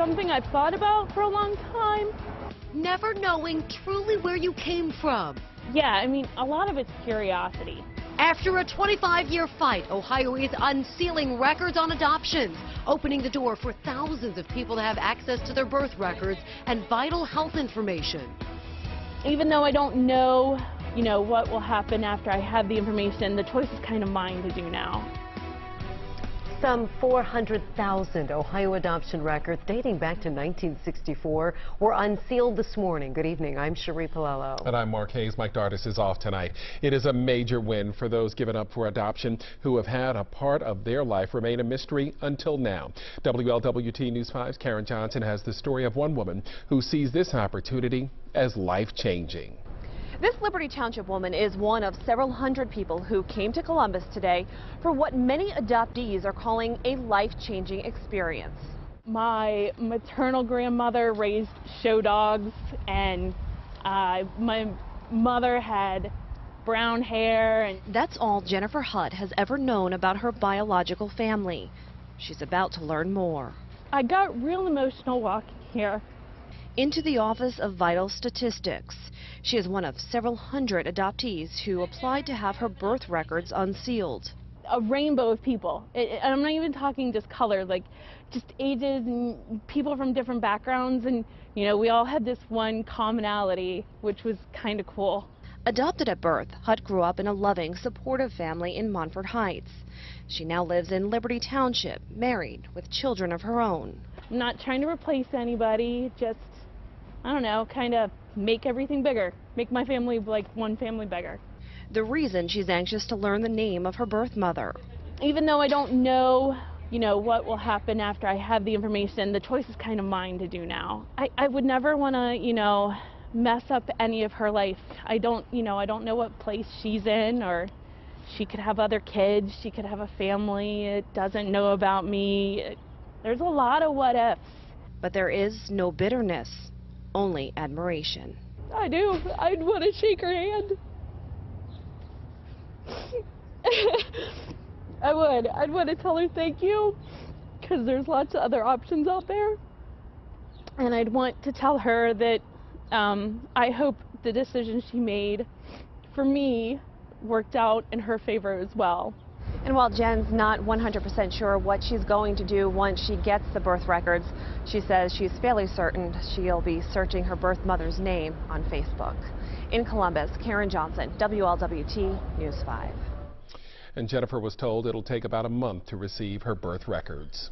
something I've thought about for a long time. Never knowing truly where you came from. Yeah, I mean, a lot of it's curiosity. After a 25-year fight, Ohio is unsealing records on adoptions, opening the door for thousands of people to have access to their birth records and vital health information. Even though I don't know, what will happen after I have the information, the choice is kind of mine to do now. Some 400,000 Ohio adoption records dating back to 1964 were unsealed this morning. Good evening. I'm Cherie Palello. And I'm Mark Hayes. Mike Dardis is off tonight. It is a major win for those given up for adoption who have had a part of their life remain a mystery until now. WLWT News 5's Karen Johnson has the story of one woman who sees this opportunity as life-changing. This Liberty Township woman is one of several hundred people who came to Columbus today for what many adoptees are calling a life-changing experience. My maternal grandmother raised show dogs, and my mother had brown hair. And that's all Jennifer Hutt has ever known about her biological family. She's about to learn more. I got real emotional walking here. Into the Office of Vital Statistics. She is one of several hundred adoptees who applied to have her birth records unsealed. A rainbow of people. I'm not even talking just color, like just ages and people from different backgrounds, and we all had this one commonality, which was kind of cool. Adopted at birth, Hutt grew up in a loving, supportive family in Montford Heights. She now lives in Liberty Township, married, with children of her own. I'm not trying to replace anybody, just, I don't know, kind of make everything bigger, make my family like one family bigger. The reason she's anxious to learn the name of her birth mother. Even though I don't know, what will happen after I have the information, the choice is kind of mine to do now. I would never want to, mess up any of her life. I don't know what place she's in, or she could have other kids, she could have a family, it doesn't know about me. There's a lot of what ifs. But there is no bitterness, only admiration. I do. I'd want to shake her hand. I would. I'd want to tell her thank you, because there's lots of other options out there. And I'd want to tell her that I hope the decision she made for me worked out in her favor as well. And while Jen's not 100% sure what she's going to do once she gets the birth records, she says she's fairly certain she'll be searching her birth mother's name on Facebook. In Columbus, Karen Johnson, WLWT News 5. And Jennifer was told it'll take about a month to receive her birth records.